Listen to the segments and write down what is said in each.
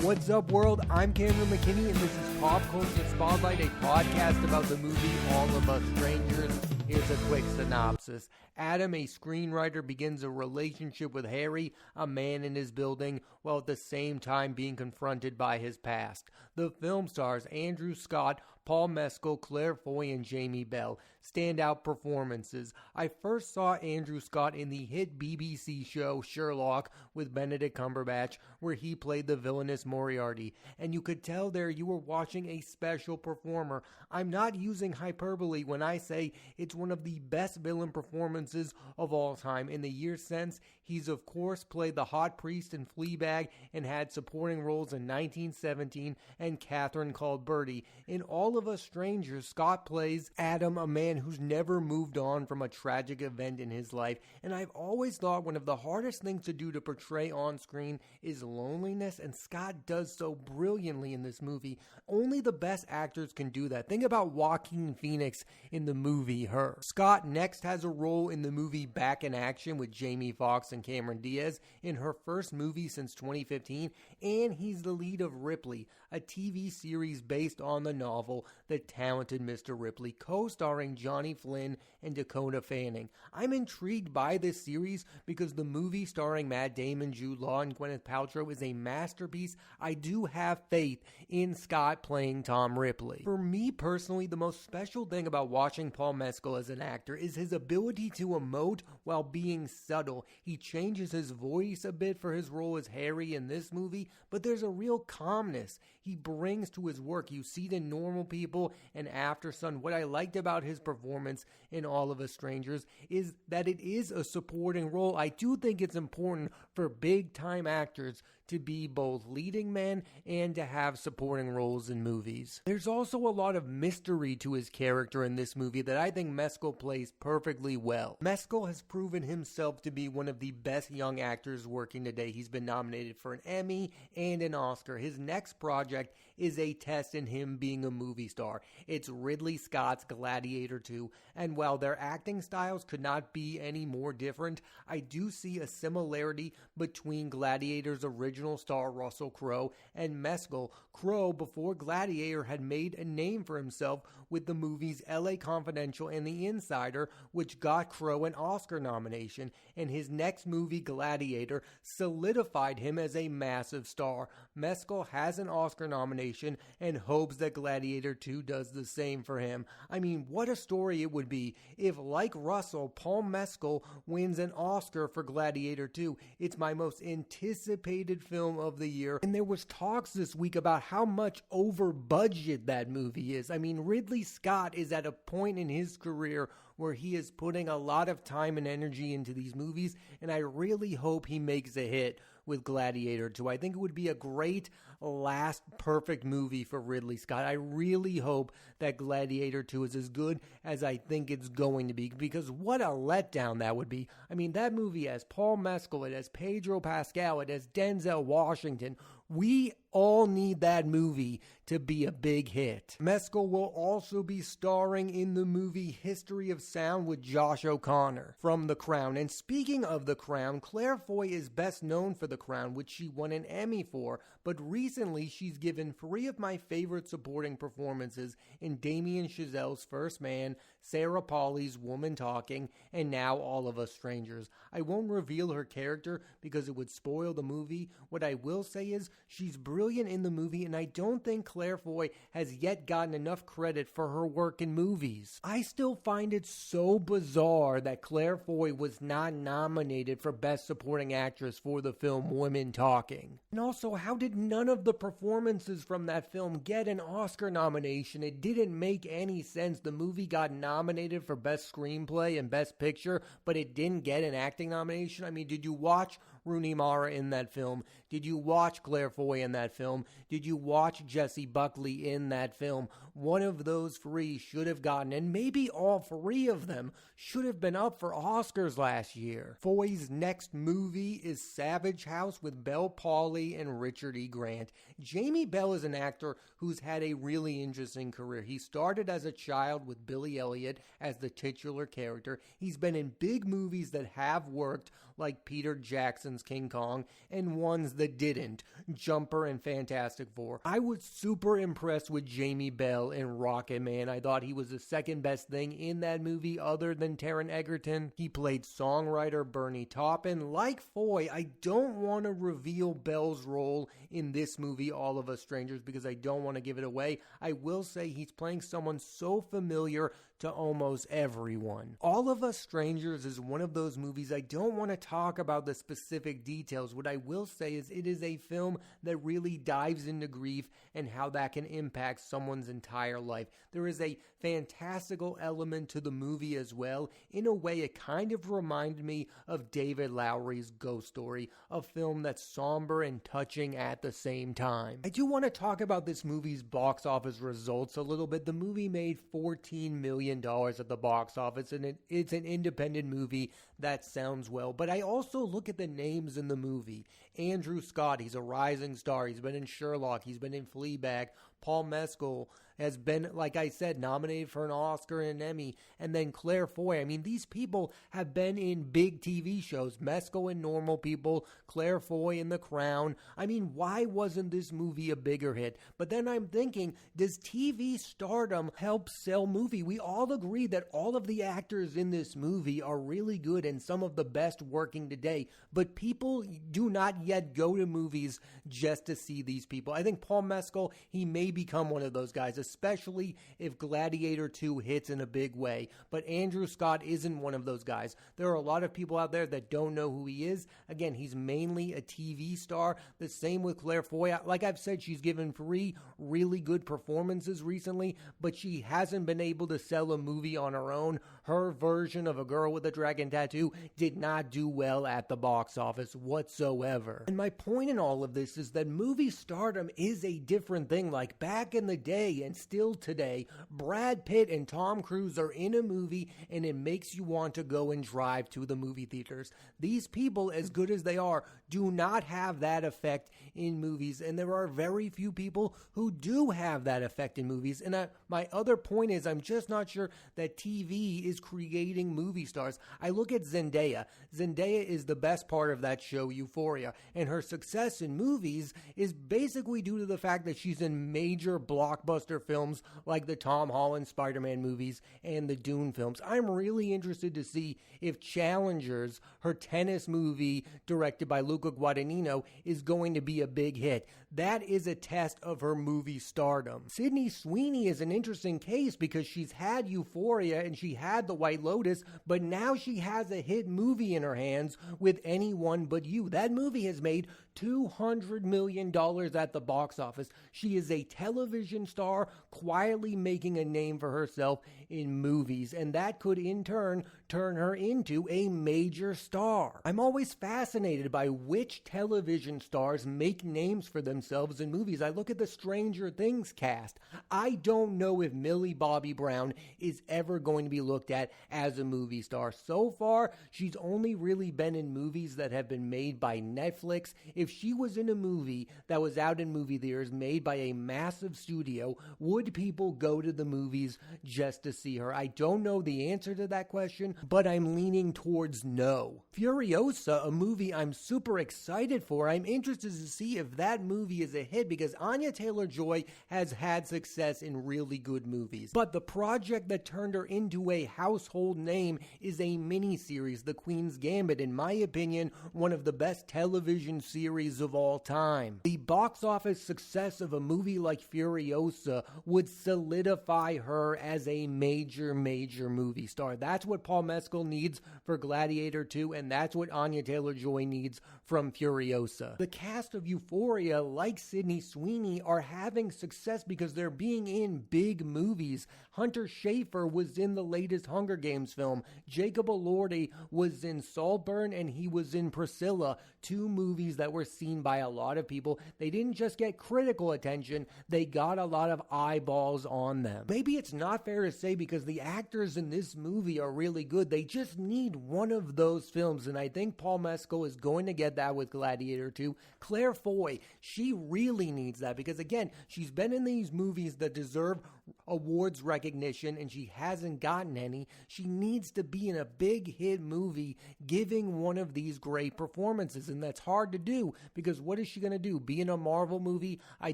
What's up, world? I'm Cameron McKinney, and this is Pop Culture Spotlight, a podcast about the movie All of Us Strangers. Here's a quick synopsis. Adam, a screenwriter, begins a relationship with Harry, a man in his building, while at the same time being confronted by his past. The film stars Andrew Scott, Paul Mescal, Claire Foy, and Jamie Bell. Standout performances. I first saw Andrew Scott in the hit BBC show Sherlock with Benedict Cumberbatch, where he played the villainous Moriarty. And you could tell there you were watching a special performer. I'm not using hyperbole when I say it's one of the best villain performances of all time. In the years since, he's of course played the hot priest in Fleabag and had supporting roles in 1917 and Catherine Called Birdie. In All of Us Strangers, Scott plays Adam, a man who's never moved on from a tragic event in his life. And I've always thought one of the hardest things to do to portray on screen is loneliness, and Scott does so brilliantly in this movie. Only the best actors can do that. Think about Joaquin Phoenix in the movie Her. Scott next has a role in the movie Back in Action with Jamie Foxx and Cameron Diaz, in her first movie since 2015, and he's the lead of Ripley, a TV series based on the novel The Talented Mr. Ripley, co-starring Johnny Flynn and Dakota Fanning. I'm intrigued by this series because the movie starring Matt Damon, Jude Law, and Gwyneth Paltrow is a masterpiece. I do have faith in Scott playing Tom Ripley. For me personally, the most special thing about watching Paul Mescal as an actor is his ability to emote while being subtle. He changes his voice a bit for his role as Harry in this movie, but there's a real calmness he brings to his work. You see the normal people and After Sun. What I liked about his performance in All of Us Strangers is that it is a supporting role. I do think it's important for big time actors to be both leading men and to have supporting roles in movies. There's also a lot of mystery to his character in this movie that I think Mescal plays perfectly well. Mescal has proven himself to be one of the best young actors working today. He's been nominated for an Emmy and an Oscar. His next project is a test in him being a movie star. It's Ridley Scott's Gladiator 2, and while their acting styles could not be any more different, I do see a similarity between Gladiator's original star Russell Crowe and Mescal. Crowe, before Gladiator, had made a name for himself with the movies LA Confidential and The Insider, which got Crowe an Oscar nomination, and his next movie, Gladiator, solidified him as a massive star. Mescal has an Oscar nomination and hopes that Gladiator 2 does the same for him. I mean, what a story it would be if, like Russell, Paul Mescal wins an Oscar for Gladiator 2. It's my most anticipated film of the year, and there was talks this week about how much over budget that movie is. I mean, Ridley Scott is at a point in his career where he is putting a lot of time and energy into these movies, and I really hope he makes a hit with Gladiator 2. I think it would be a great last perfect movie for Ridley Scott. I really hope that Gladiator 2 is as good as I think it's going to be, because what a letdown that would be. I mean, that movie has Paul Mescal, it has Pedro Pascal, it has Denzel Washington. We all need that movie to be a big hit. Mescal will also be starring in the movie History of Sound with Josh O'Connor from The Crown. And speaking of The Crown, Claire Foy is best known for The Crown, which she won an Emmy for, but recently she's given 3 of my favorite supporting performances in Damien Chazelle's First Man, Sarah Polley's Woman Talking, and now All of Us Strangers. I won't reveal her character because it would spoil the movie. What I will say is she's brilliant in the movie, and I don't think Claire Foy has yet gotten enough credit for her work in movies. I still find it so bizarre that Claire Foy was not nominated for Best Supporting Actress for the film Women Talking. And also, how did none of the performances from that film get an Oscar nomination? It didn't make any sense. The movie got nominated for Best Screenplay and Best Picture, but it didn't get an acting nomination. I mean, did you watch Rooney Mara in that film? Did you watch Claire Foy in that film? Did you watch Jessie Buckley in that film? One of those 3 should have gotten, and maybe all 3 of them should have been up for Oscars last year. Foy's next movie is Savage House with Belle Pauley and Richard E. Grant. Jamie Bell is an actor who's had a really interesting career. He started as a child with Billy Elliot as the titular character. He's been in big movies that have worked, like Peter Jackson's Burton's King Kong and ones that didn't, Jumper and Fantastic Four. I was super impressed with Jamie Bell in Rocket Man. I thought he was the second best thing in that movie other than Taron Egerton. He played songwriter Bernie Taupin. Like Foy, I don't want to reveal Bell's role in this movie, All of Us Strangers, because I don't want to give it away. I will say he's playing someone so familiar to almost everyone. All of Us Strangers is one of those movies I don't want to talk about the specific details. What I will say is it is a film that really dives into grief and how that can impact someone's entire life. There is a fantastical element to the movie as well. In a way, it kind of reminded me of David Lowery's Ghost Story, a film that's somber and touching at the same time. I do want to talk about this movie's box office results a little bit. The movie made $14 million at the box office, and it's an independent movie. That sounds well, but I also look at the names in the movie. Andrew Scott, he's a rising star. He's been in Sherlock. He's been in Fleabag. Paul Mescal has been, like I said, nominated for an Oscar and an Emmy. And then Claire Foy. I mean, these people have been in big TV shows. Mescal in Normal People, Claire Foy in The Crown. I mean, why wasn't this movie a bigger hit? But then I'm thinking, does TV stardom help sell movie? We all agree that all of the actors in this movie are really good and some of the best working today. But people do not yet go to movies just to see these people. I think Paul Mescal, he may become one of those guys, especially if Gladiator 2 hits in a big way. But Andrew Scott isn't one of those guys. There are a lot of people out there that don't know who he is. Again, he's mainly a TV star. The same with Claire Foy. Like I've said, she's given 3 really good performances recently, but she hasn't been able to sell a movie on her own. Her version of A Girl with a Dragon Tattoo did not do well at the box office whatsoever. And my point in all of this is that movie stardom is a different thing. Like back in the day and still today, Brad Pitt and Tom Cruise are in a movie and it makes you want to go and drive to the movie theaters. These people, as good as they are, do not have that effect in movies, and there are very few people who do have that effect in movies. And my other point is, I'm just not sure that TV is creating movie stars. I look at Zendaya. Zendaya is the best part of that show, Euphoria, and her success in movies is basically due to the fact that she's in major blockbuster films like the Tom Holland Spider-Man movies and the Dune films. I'm really interested to see if Challengers, her tennis movie directed by Luca Guadagnino, is going to be a big hit. That is a test of her movie stardom. Sydney Sweeney is an interesting case because she's had Euphoria and she had The White Lotus, but now she has a hit movie in her hands with Anyone But You. That movie has made $200 million at the box office. She is a television star quietly making a name for herself in movies, and that could in turn turn her into a major star. I'm always fascinated by which television stars make names for themselves in movies. I look at the Stranger Things cast. I don't know if Millie Bobby Brown is ever going to be looked at as a movie star. So far, she's only really been in movies that have been made by Netflix. If she was in a movie that was out in movie theaters made by a massive studio, would people go to the movies just to see her? I don't know the answer to that question, but I'm leaning towards no. Furiosa, a movie I'm super excited for. I'm interested to see if that movie is a hit because Anya Taylor-Joy has had success in really good movies. But the project that turned her into a household name is a miniseries, The Queen's Gambit. In my opinion, one of the best television series of all time. The box office success of a movie like Furiosa would solidify her as a major movie star. That's what Paul Mescal needs for Gladiator 2, and that's what Anya Taylor-Joy needs from Furiosa. The cast of Euphoria, like Sydney Sweeney, are having success because they're being in big movies. Hunter Schafer was in the latest Hunger Games film. Jacob Elordi was in Saltburn, and he was in Priscilla, 2 movies that were were seen by a lot of people. They didn't just get critical attention, they got a lot of eyeballs on them. Maybe it's not fair to say because the actors in this movie are really good. They just need one of those films, and I think Paul Mescal is going to get that with Gladiator 2. Claire Foy, she really needs that because, again, she's been in these movies that deserve awards recognition and she hasn't gotten any. She needs to be in a big hit movie giving one of these great performances, and that's hard to do because what is she going to do? Be in a Marvel movie? I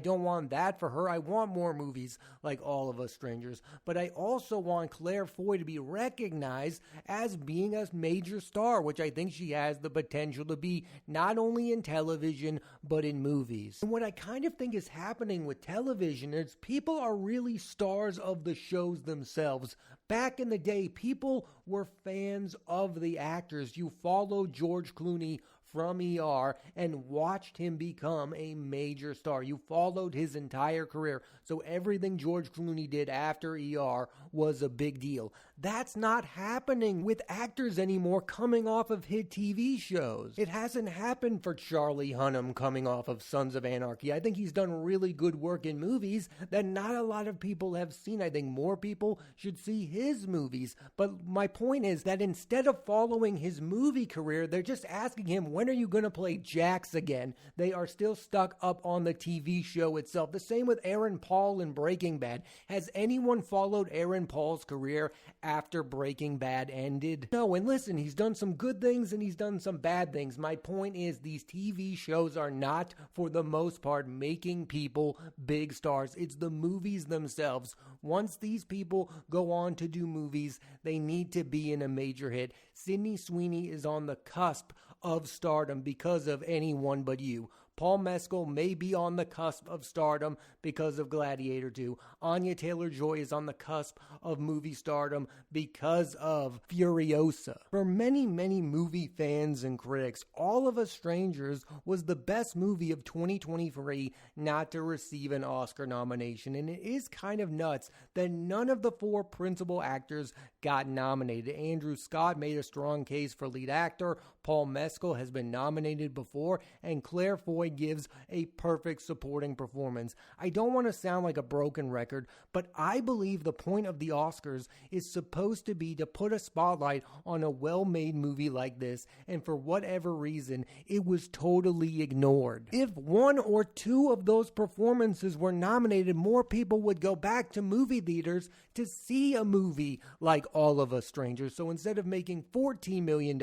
don't want that for her. I want more movies like All of Us Strangers, but I also want Claire Foy to be recognized as being a major star, which I think she has the potential to be not only in television but in movies. And what I kind of think is happening with television is people are really stars of the shows themselves. Back in the day, people were fans of the actors. You followed George Clooney from ER and watched him become a major star. You followed his entire career. So everything George Clooney did after ER was a big deal. That's not happening with actors anymore coming off of hit TV shows. It hasn't happened for Charlie Hunnam coming off of Sons of Anarchy. I think he's done really good work in movies that not a lot of people have seen. I think more people should see his movies. But my point is that instead of following his movie career, they're just asking him, when are you going to play Jax again? They are still stuck up on the TV show itself. The same with Aaron Paul in Breaking Bad. Has anyone followed Aaron Paul's career after Breaking Bad ended? No, and listen, he's done some good things and he's done some bad things. My point is these TV shows are not, for the most part, making people big stars. It's the movies themselves. Once these people go on to do movies, they need to be in a major hit. Sydney Sweeney is on the cusp of stardom because of Anyone But You. Paul Mescal may be on the cusp of stardom because of Gladiator 2. Anya Taylor-Joy is on the cusp of movie stardom because of Furiosa. For many, many movie fans and critics, All of Us Strangers was the best movie of 2023 not to receive an Oscar nomination. And it is kind of nuts that none of the four principal actors got nominated. Andrew Scott made a strong case for lead actor. Paul Mescal has been nominated before, and Claire Foy gives a perfect supporting performance. I don't want to sound like a broken record, but I believe the point of the Oscars is supposed to be to put a spotlight on a well-made movie like this, and for whatever reason, it was totally ignored. If one or two of those performances were nominated, more people would go back to movie theaters to see a movie like All of Us Strangers. So instead of making $14 million,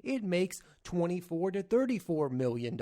it makes $24 to $34 million.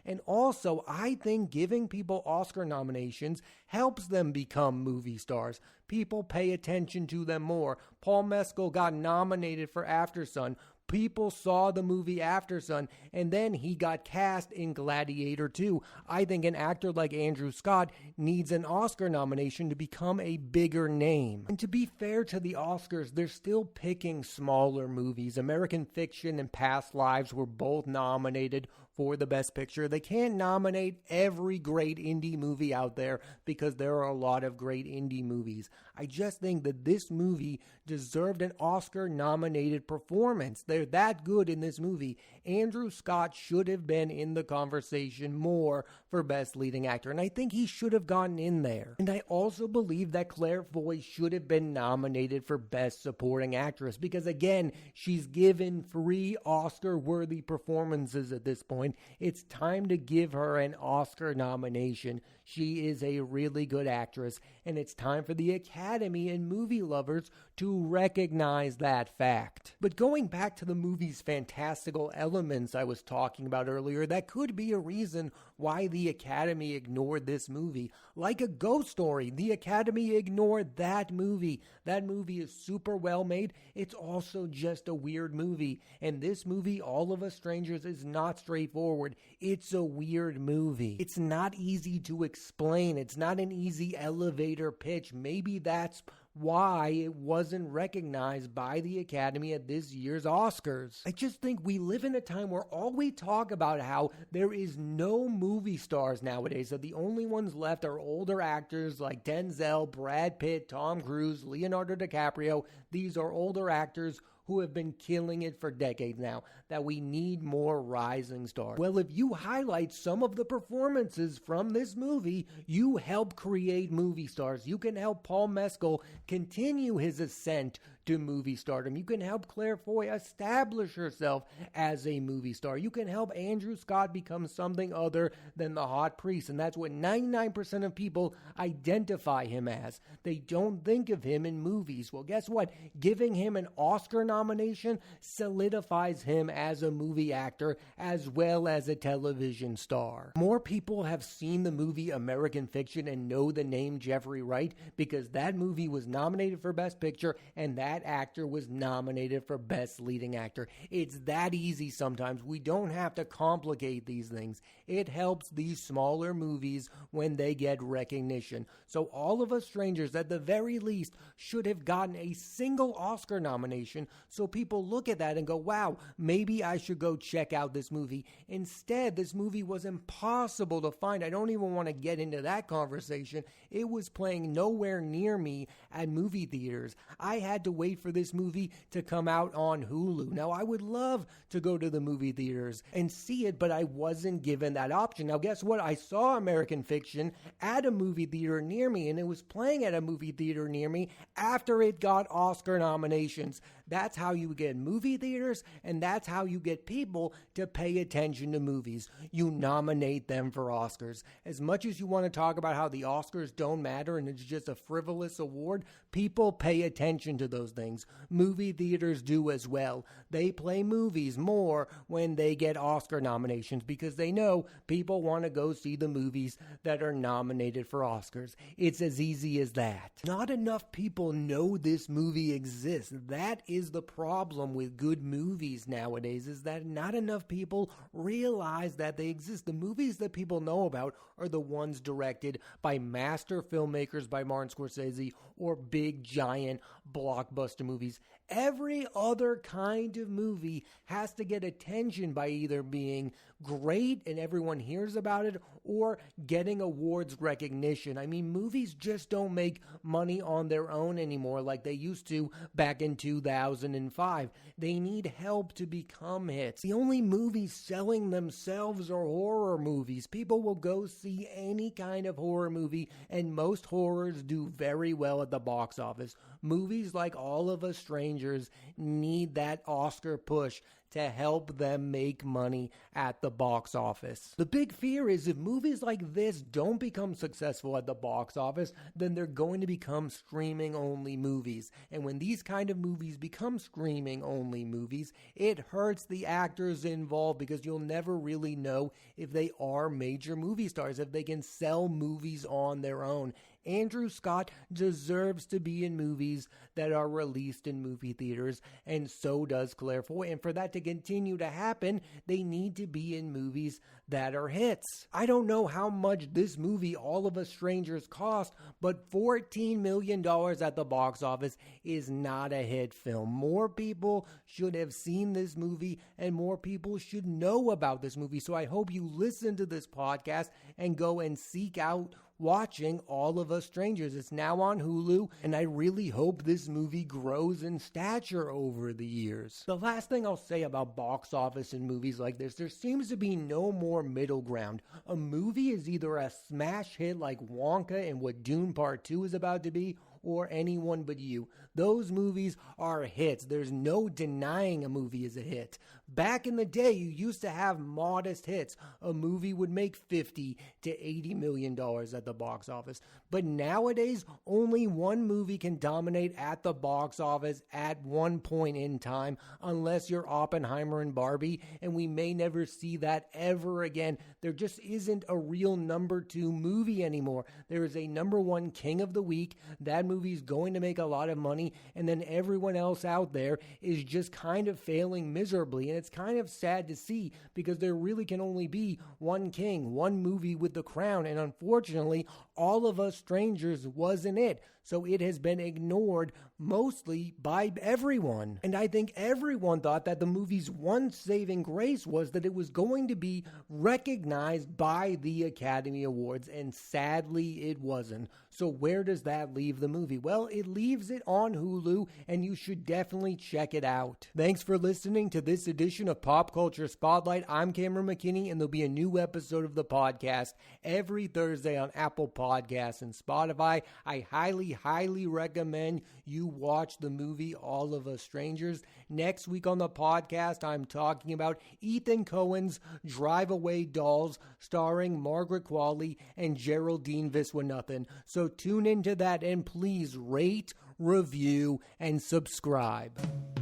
And also, I think giving people Oscar nominations helps them become movie stars. People pay attention to them more. Paul Mescal got nominated for Aftersun. People saw the movie Aftersun, and then he got cast in Gladiator 2. I think an actor like Andrew Scott needs an Oscar nomination to become a bigger name. And to be fair to the Oscars, they're still picking smaller movies. American Fiction and Past Lives were both nominated for the Best Picture. They can't nominate every great indie movie out there because there are a lot of great indie movies. I just think that this movie deserved an Oscar-nominated performance. They're that good in this movie. Andrew Scott should have been in the conversation more for Best Leading Actor, and I think he should have gotten in there. And I also believe that Claire Foy should have been nominated for Best Supporting Actress because, again, she's given 3 Oscar-worthy performances at this point. It's time to give her an Oscar nomination. She is a really good actress, and it's time for the Academy and movie lovers to recognize that fact. But going back to the movie's fantastical elements I was talking about earlier, that could be a reason why the Academy ignored this movie. Like a Ghost Story, the Academy ignored that movie. That movie is super well made. It's also just a weird movie. And this movie, All of Us Strangers, is not straightforward. It's a weird movie. It's not easy to explain. It's not an easy elevator pitch. Maybe that's why it wasn't recognized by the Academy at this year's Oscars. I just think we live in a time where all we talk about how there is no movie stars nowadays, that the only ones left are older actors like Denzel, Brad Pitt, Tom Cruise, Leonardo DiCaprio. These are older actors who have been killing it for decades now, that we need more rising stars. Well, if you highlight some of the performances from this movie, you help create movie stars. You can help Paul Mescal continue his ascent to movie stardom. You can help Claire Foy establish herself as a movie star. You can help Andrew Scott become something other than the hot priest, and that's what 99% of people identify him as. They don't think of him in movies. Well, guess what? Giving him an Oscar nomination solidifies him as a movie actor as well as a television star. More people have seen the movie American Fiction and know the name Jeffrey Wright because that movie was nominated for Best Picture and that actor was nominated for Best Leading Actor. It's that easy sometimes. We don't have to complicate these things. It helps these smaller movies when they get recognition. So All of Us Strangers, at the very least, should have gotten a single Oscar nomination so people look at that and go, wow, maybe I should go check out this movie. Instead, this movie was impossible to find. I don't even want to get into that conversation. It was playing nowhere near me at movie theaters. I had to wait for this movie to come out on Hulu. Now, I would love to go to the movie theaters and see it, but I wasn't given that option. Now, guess what? I saw American Fiction at a movie theater near me, and it was playing at a movie theater near me after it got Oscar nominations. That's how you get movie theaters, and that's how you get people to pay attention to movies. You nominate them for Oscars. As much as you want to talk about how the Oscars don't matter and it's just a frivolous award, people pay attention to those things. Movie theaters do as well. They play movies more when they get Oscar nominations because they know people want to go see the movies that are nominated for Oscars. It's as easy as that. Not enough people know this movie exists. That is the problem with good movies nowadays, is that not enough people realize that they exist. The movies that people know about are the ones directed by master filmmakers, by Martin Scorsese, or big giant blockbuster movies. Every other kind of movie has to get attention by either being great and everyone hears about it or getting awards recognition. I mean, movies just don't make money on their own anymore like they used to back in 2005. They need help to become hits. The only movies selling themselves are horror movies. People will go see any kind of horror movie, and most horrors do very well at the box office. Movies like All of Us Strangers need that Oscar push to help them make money at the box office. The big fear is if movies like this don't become successful at the box office, then they're going to become streaming-only movies. And when these kind of movies become streaming-only movies, it hurts the actors involved because you'll never really know if they are major movie stars, if they can sell movies on their own. Andrew Scott deserves to be in movies that are released in movie theaters, and so does Claire Foy. And for that to continue to happen, they need to be in movies that are hits. I don't know how much this movie, All of Us Strangers, cost, but $14 million at the box office is not a hit film. More people should have seen this movie, and more people should know about this movie. So I hope you listen to this podcast and go and seek out watching All of Us Strangers. It's now on Hulu, and I really hope this movie grows in stature over the years. The last thing I'll say about box office and movies like this, there seems to be no more middle ground. A movie is either a smash hit like Wonka and what Dune Part 2 is about to be, or Anyone But You. Those movies are hits. There's no denying a movie is a hit. Back in the day, you used to have modest hits. A movie would make $50 to $80 million at the box office. But nowadays, only one movie can dominate at the box office at one point in time, unless you're Oppenheimer and Barbie, and we may never see that ever again. There just isn't a real number 2 movie anymore. There is a number 1 king of the week. That movie's going to make a lot of money, and then everyone else out there is just kind of failing miserably. And it's kind of sad to see because there really can only be one king, one movie with the crown, and unfortunately, All of Us Strangers wasn't it. So it has been ignored mostly by everyone. And I think everyone thought that the movie's one saving grace was that it was going to be recognized by the Academy Awards, and sadly it wasn't. So where does that leave the movie? Well, it leaves it on Hulu, and you should definitely check it out. Thanks for listening to this edition of Pop Culture Spotlight. I'm Cameron McKinney, and there'll be a new episode of the podcast every Thursday on Apple Podcasts and Spotify. I highly recommend you watch the movie All of Us Strangers. Next week on the podcast, I'm talking about Ethan Coen's Drive Away Dolls, starring Margaret Qualley and Geraldine Viswanathan. So tune into that, and please rate, review, and subscribe.